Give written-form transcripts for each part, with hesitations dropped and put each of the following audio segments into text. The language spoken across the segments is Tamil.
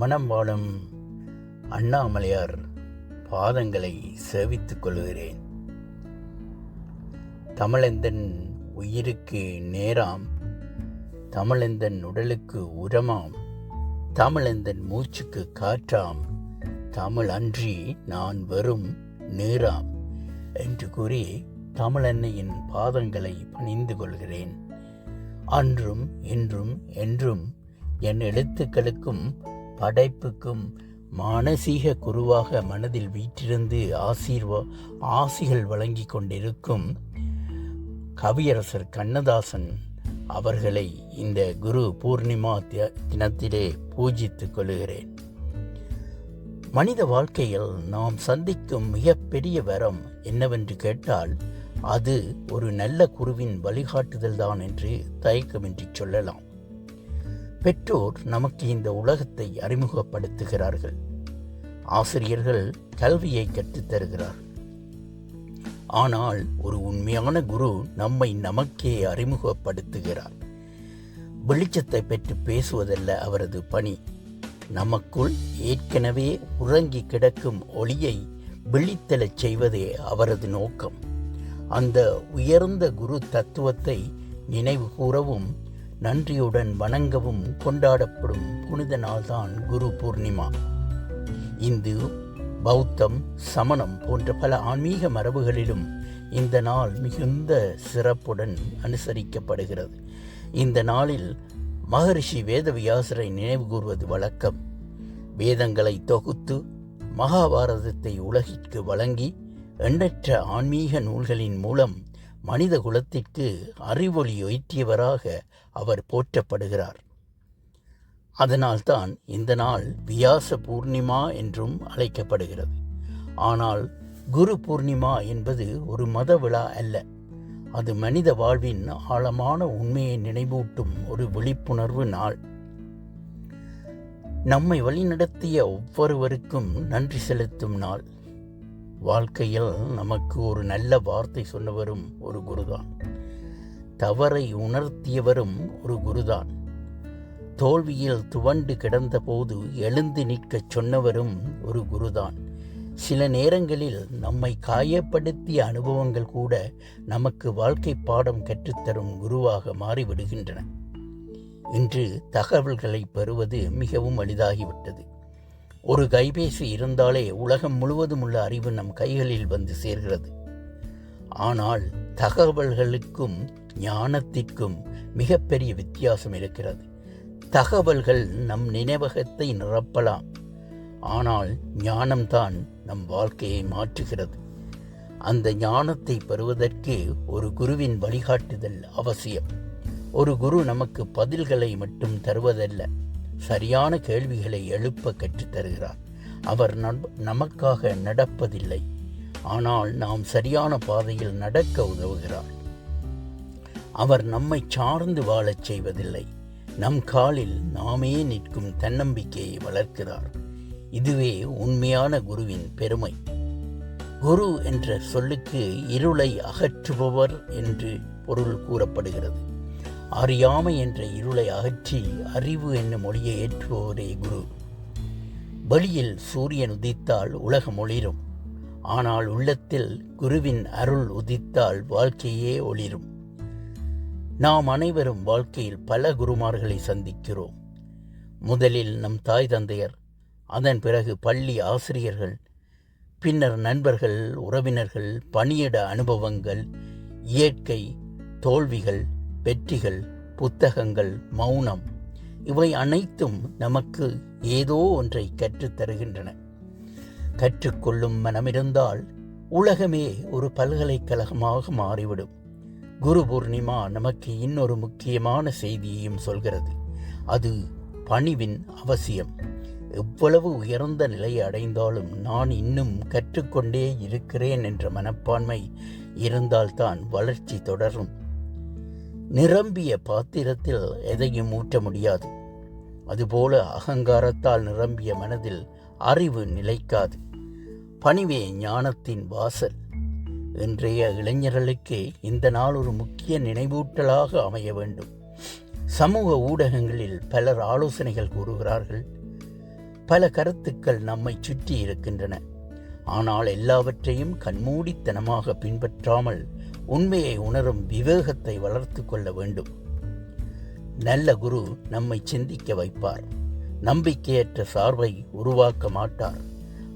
மனம் வாழும் அண்ணாமலையார் பாதங்களை சேவித்துக் கொள்கிறேன். தமிழெந்தன் உயிருக்கு நேராம், தமிழெந்தன் உடலுக்கு உரமாம், தமிழெந்தன் மூச்சுக்கு காற்றாம், தமிழ் அன்றி நான் வெறும் நீராம் என்று கூறி தமிழன்னையின் பாதங்களை பணிந்து கொள்கிறேன். அன்றும் இன்றும் என்றும் என் எழுத்துக்களுக்கும் படைப்புக்கும் மானசீக குருவாக மனதில் வீற்றிருந்து ஆசிகள் வழங்கி கொண்டிருக்கும் கவியரசர் கண்ணதாசன் அவர்களை இந்த குரு பூர்ணிமா தினத்திலே பூஜித்துக் கொள்கிறேன். மனித வாழ்க்கையில் நாம் சந்திக்கும் மிகப்பெரிய வரம் என்னவென்று கேட்டால் அது ஒரு நல்ல குருவின் வழிகாட்டுதல் தான் என்று தயக்கமின்றி சொல்லலாம். பெற்றோர் நமக்கு இந்த உலகத்தை அறிமுகப்படுத்துகிறார்கள். ஆசிரியர்கள் கல்வியை கற்றுத்தருகிறார். ஆனால் ஒரு உண்மையான குரு நம்மை நமக்கே அறிமுகப்படுத்துகிறார். வெளிச்சத்தை பற்றி பேசுவதல்ல அவரது பணி, நமக்குள் ஏற்கனவே உறங்கி கிடக்கும் ஒளியை விழித்தெழச் செய்வதே அவரது நோக்கம். அந்த உயர்ந்த குரு தத்துவத்தை நினைவு கூறவும் நன்றியுடன் வணங்கவும் கொண்டாடப்படும் புனித நாள்தான் குரு பூர்ணிமா. இந்து, பௌத்தம், சமணம் போன்ற பல ஆன்மீக மரபுகளிலும் இந்த நாள் மிகுந்த சிறப்புடன் அனுசரிக்கப்படுகிறது. இந்த நாளில் மகரிஷி வேதவியாசரை நினைவு கூர்வது வழக்கம். வேதங்களை தொகுத்து மகாபாரதத்தை உலகிற்கு வழங்கி எண்ணற்ற ஆன்மீக நூல்களின் மூலம் மனித குலத்திற்கு அறிவொளி ஏற்றியவராக அவர் போற்றப்படுகிறார். அதனால்தான் இந்த நாள் வியாச பூர்ணிமா என்றும் அழைக்கப்படுகிறது. ஆனால் குரு பூர்ணிமா என்பது ஒரு மத விழா அல்ல. அது மனித வாழ்வின் ஆழமான உண்மையை நினைவூட்டும் ஒரு விழிப்புணர்வு நாள். நம்மை வழிநடத்திய ஒவ்வொருவருக்கும் நன்றி செலுத்தும் நாள். வாழ்க்கையில் நமக்கு ஒரு நல்ல வார்த்தை சொன்னவரும் ஒரு குருதான். தவறை உணர்த்தியவரும் ஒரு குருதான். தோல்வியில் துவண்டு கிடந்த போது எழுந்து நிற்கச் சொன்னவரும் ஒரு குருதான். சில நேரங்களில் நம்மை காயப்படுத்திய அனுபவங்கள் கூட நமக்கு வாழ்க்கை பாடம் கற்றுத்தரும் குருவாக மாறிவிடுகின்றன. இன்று தகவல்களை பெறுவது மிகவும் எளிதாகிவிட்டது. ஒரு கைபேசி இருந்தாலே உலகம் முழுவதும் உள்ள அறிவு நம் கைகளில் வந்து சேர்கிறது. ஆனால் தகவல்களுக்கும் ஞானத்திற்கும் மிகப்பெரிய வித்தியாசம் இருக்கிறது. தகவல்கள் நம் நினைவகத்தை நிரப்பலாம், ஆனால் ஞானம்தான் நம் வாழ்க்கையை மாற்றுகிறது. அந்த ஞானத்தை பெறுவதற்கு ஒரு குருவின் வழிகாட்டுதல் அவசியம். ஒரு குரு நமக்கு பதில்களை மட்டும் தருவதல்ல, சரியான கேள்விகளை எழுப்ப கற்றுத்தருகிறார். அவர் நமக்காக நடப்பதில்லை, ஆனால் நாம் சரியான பாதையில் நடக்க உதவுகிறார். அவர் நம்மை சார்ந்து வாழச் செய்வதில்லை, நம் காலில் நாமே நிற்கும் தன்னம்பிக்கையை வளர்க்கிறார். இதுவே உண்மையான குருவின் பெருமை. குரு என்ற சொல்லுக்கு இருளை அகற்றுபவர் என்று பொருள் கூறப்படுகிறது. அறியாமை என்ற இருளை அகற்றி அறிவு என்னும் ஒளியை ஏற்றுபவரே குரு. வெளியில் சூரியன் உதித்தால் உலகம் ஒளிரும், ஆனால் உள்ளத்தில் குருவின் அருள் உதித்தால் வாழ்க்கையே ஒளிரும். நாம் அனைவரும் வாழ்க்கையில் பல குருமார்களை சந்திக்கிறோம். முதலில் நம் தாய் தந்தையர், அதன் பிறகு பள்ளி ஆசிரியர்கள், பின்னர் நண்பர்கள், உறவினர்கள், பணியிட அனுபவங்கள், இயற்கை, தோல்விகள், வெற்றிகள், புத்தகங்கள், மௌனம், இவை அனைத்தும் நமக்கு ஏதோ ஒன்றை கற்றுத்தருகின்றன. கற்றுக்கொள்ளும் மனமிருந்தால் உலகமே ஒரு பல்கலைக்கழகமாக மாறிவிடும். குரு பூர்ணிமா நமக்கு இன்னொரு முக்கியமான செய்தியையும் சொல்கிறது. அது பணிவின் அவசியம். எவ்வளவு உயர்ந்த நிலையை அடைந்தாலும் நான் இன்னும் கற்றுக்கொண்டே இருக்கிறேன் என்ற மனப்பான்மை இருந்தால்தான் வளர்ச்சி தொடரும். நிரம்பிய பாத்திரத்தில் எதையும் ஊற்ற முடியாது. அதுபோல அகங்காரத்தால் நிரம்பிய மனதில் அறிவு நிலைக்காது. பணிவே ஞானத்தின் வாசல். இன்றைய இளைஞர்களுக்கு இந்த நாள் ஒரு முக்கிய நினைவூட்டலாக அமைய வேண்டும். சமூக ஊடகங்களில் பலர் ஆலோசனைகள் கூறுகிறார்கள். பல கருத்துக்கள் நம்மை சுற்றி இருக்கின்றன. ஆனால் எல்லாவற்றையும் கண்மூடித்தனமாக பின்பற்றாமல் உண்மையை உணரும் விவேகத்தை வளர்த்து கொள்ள வேண்டும். நல்ல குரு நம்மை சிந்திக்க வைப்பார். நம்பிக்கையற்ற சார்பை உருவாக்க மாட்டார்.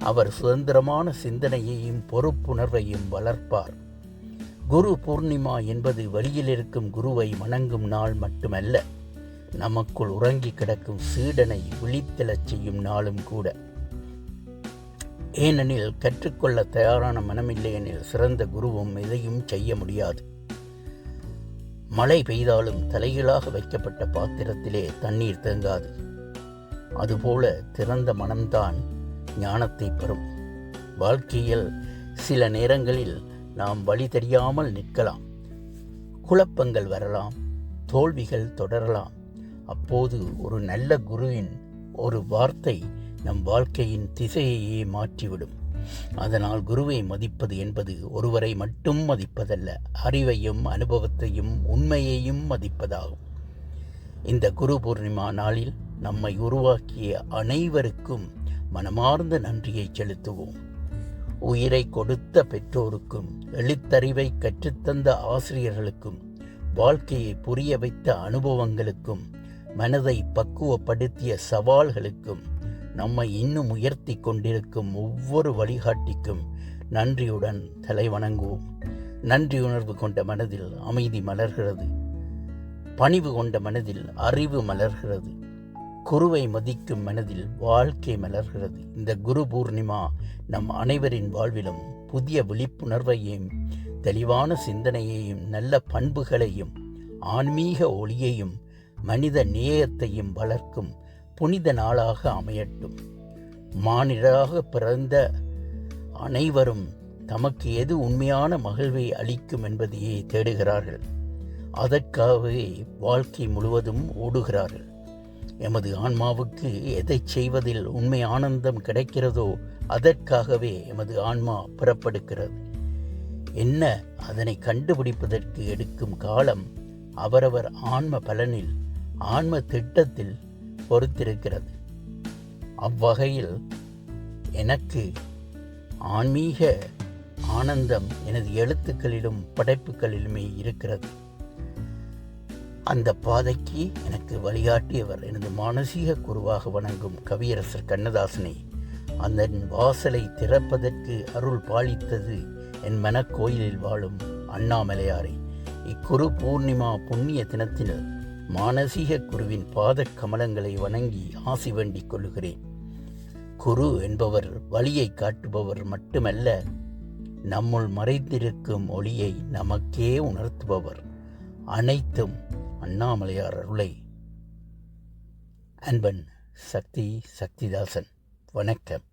அவர் சுதந்திரமான சிந்தனையையும் பொறுப்புணர்வையும் வளர்ப்பார். குரு பூர்ணிமா என்பது வழியில் இருக்கும் குருவை வணங்கும் நாள் மட்டுமல்ல, நமக்குள் உறங்கி கிடக்கும் சீடனை விழித்தெழச் செய்யும் நாளும் கூட. ஏனெனில் கற்றுக்கொள்ள தயாரான மனமில்லையெனில் சிறந்த குருவும் எதையும் செய்ய முடியாது. மழை பெய்தாலும் தலைகீழாக வைக்கப்பட்ட பாத்திரத்திலே தண்ணீர் தேங்காது. அதுபோல திறந்த மனம்தான் ஞானத்தை பெறும். வாழ்க்கையில் சில நேரங்களில் நாம் வழி தெரியாமல் நிற்கலாம். குழப்பங்கள் வரலாம், தோல்விகள் தொடரலாம். அப்போது ஒரு நல்ல குருவின் ஒரு வார்த்தை நம் வாழ்க்கையின் திசையையே மாற்றிவிடும். அதனால் குருவை மதிப்பது என்பது ஒருவரை மட்டும் மதிப்பதல்ல, அறிவையும் அனுபவத்தையும் உண்மையையும் மதிப்பதாகும். இந்த குரு பூர்ணிமா நாளில் நம்மை உருவாக்கிய அனைவருக்கும் மனமார்ந்த நன்றியை செலுத்துவோம். உயிரை கொடுத்த பெற்றோருக்கும், எழுத்தறிவை கற்றுத்தந்த ஆசிரியர்களுக்கும், வாழ்க்கையை புரிய வைத்த அனுபவங்களுக்கும், மனதை பக்குவப்படுத்திய சவால்களுக்கும், நம்மை இன்னும் உயர்த்தி கொண்டிருக்கும் ஒவ்வொரு வழிகாட்டிக்கும் நன்றியுடன் தலை வணங்குவோம். நன்றியுணர்வு கொண்ட மனதில் அமைதி மலர்கிறது. பணிவு கொண்ட மனதில் அறிவு மலர்கிறது. குருவை மதிக்கும் மனதில் வாழ்க்கை மலர்கிறது. இந்த குரு பூர்ணிமா நம் அனைவரின் வாழ்விலும் புதிய விழிப்புணர்வையும், தெளிவான சிந்தனையையும், நல்ல பண்புகளையும், ஆன்மீக ஒளியையும், மனித நேயத்தையும் வளர்க்கும் புனித நாளாக அமையட்டும். மானிடராக பிறந்த அனைவரும் தமக்கு எது உண்மையான மகிழ்வை அளிக்கும் என்பதையே தேடுகிறார்கள். அதற்காகவே வாழ்க்கை முழுவதும் ஓடுகிறார்கள். எமது ஆன்மாவுக்கு எதை செய்வதில் உண்மை ஆனந்தம் கிடைக்கிறதோ அதற்காகவே எமது ஆன்மா புறப்படுகிறது. என்ன அதனை கண்டுபிடிப்பதற்கு எடுக்கும் காலம் அவரவர் ஆன்ம பலனில், ஆன்ம திட்டத்தில் பொறுத்திருக்கிறது. அவ்வகையில் எனக்கு ஆன்மீக ஆனந்தம் எனது எழுத்துக்களிலும் படைப்புகளிலுமே இருக்கிறது. அந்த பாதைக்கு எனக்கு வழிகாட்டியவர் எனது மானசீக குருவாக வணங்கும் கவியரசர் கண்ணதாசனை, அந்த வாசலை திறப்பதற்கு அருள் பாலித்தது என் மனக்கோயிலில் வாழும் அண்ணாமலையாரை. இக்குரு பூர்ணிமா புண்ணிய தினத்தில் மானசீக குருவின் பாத கமலங்களை வணங்கி ஆசி வேண்டிக் கொள்கிறேன். குரு என்பவர் வழியை காட்டுபவர் மட்டுமல்ல, நம்முள் மறைந்திருக்கும் ஒளியை நமக்கே உணர்த்துபவர். அனைத்தும் அண்ணாமலையார் அருளை. அன்பன் சக்திதாசன். வணக்கம்.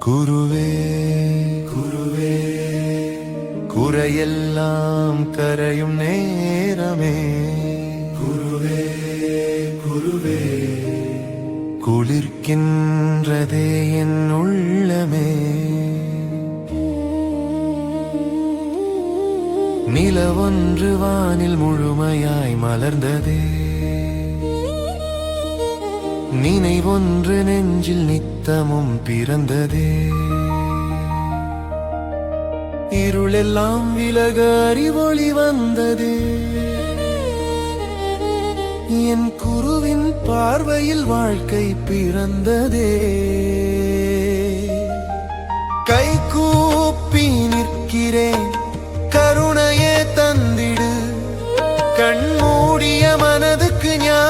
குருவே குருவே குறையெல்லாம் கரையும் நேரமே, குருவே குருவே குளிர்கின்றதே என் உள்ளமே. நிலவொன்று வானில் முழுமையாய் மலர்ந்ததே, நினைவொன்று நெஞ்சில் நித்தமும் பிறந்ததே. இருளெல்லாம் விலக அறிவொளி வந்ததே, என் குருவின் பார்வையில் வாழ்க்கை பிறந்ததே. கை கூப்பி நிற்கிறேன், கருணையே தந்திடு, கண்மூடிய மனதுக்கு ஞான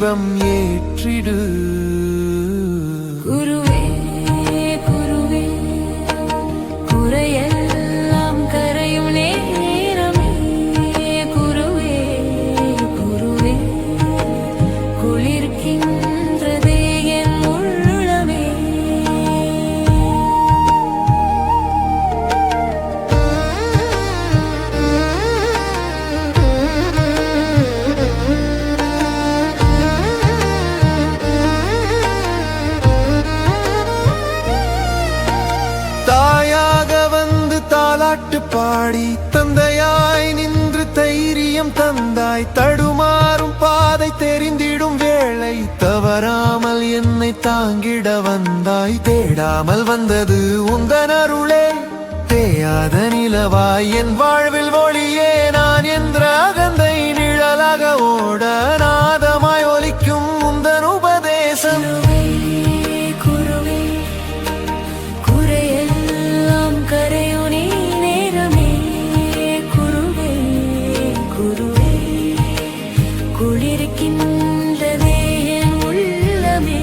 தீபம் ஏற்றிடு. குருவே குருவே குறையெல்லாம் கரையும் நேரமே. குருவே குருவே குளிர்கின்றதே என் உள்ளமே. தாயாக வந்து தாலாட்டு பாடி தந்தையாய் நின்று தைரியம் தந்தாய். தடுமாறும் பாதை தெரிந்திடும் வேளை தவறாமல் என்னை தாங்கிட வந்தாய். தேடாமல் வந்தது உந்தன் அருளே, தேயாத நிலவாய் என் வாழ்வில் ஒளியே. நான் என்ற அகந்தை நிழலாக ஓட நாதமாய் ஒலிக்கும் உந்தன் உபதேசம். குருவே குறையெல்லாம் கரையும் நேரமே. குருவே குருவே குளிர்கின்றதே என் உள்ளமே.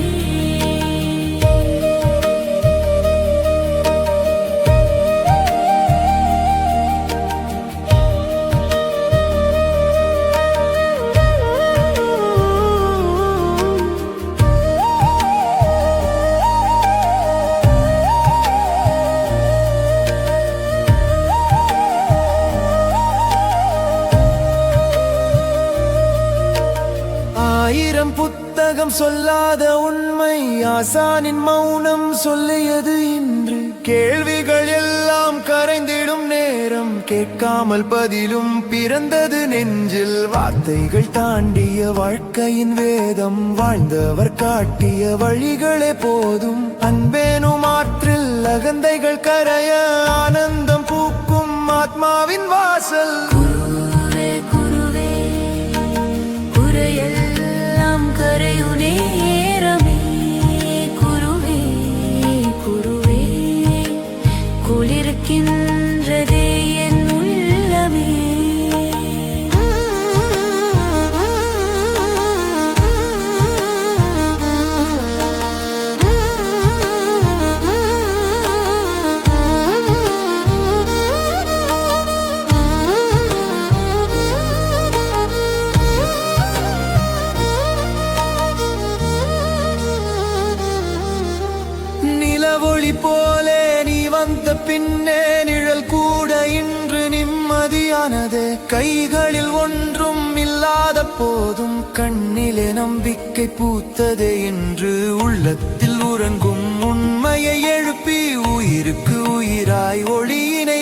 ஆயிரம் புத்தகம் சொல்லாத உண்மை ஆசானின் மௌனம் சொல்லியது இன்று. கேள்விகள் எல்லாம் கரைந்திடும் நேரம் கேட்காமல் பதிலும் பிறந்தது நெஞ்சில். வார்த்தைகள் தாண்டிய வாழ்க்கையின் வேதம் வாழ்ந்தவர் காட்டிய வழிகளே போதும். அன்பேனும் ஆற்றில் அகந்தைகள் கரைய ஆனந்தம் பூக்கும் ஆத்மாவின் வாசல். குருவே குருவே குறையெல்லாம் கரையும் நேரமே. குருவே குருவே குளிர்கின்றதே என் உள்ளமே. நிலவொளி போலே நீ வந்த பின்னே நிழல் கூட இன்று நிம்மதியானது. கைகளில் ஒன்றும் இல்லாத போதும் கண்ணிலே நம்பிக்கை பூத்ததே என்று. உள்ளத்தில் உறங்கும் உண்மையை எழுப்பி உயிருக்கு உயிராய் ஒளியினை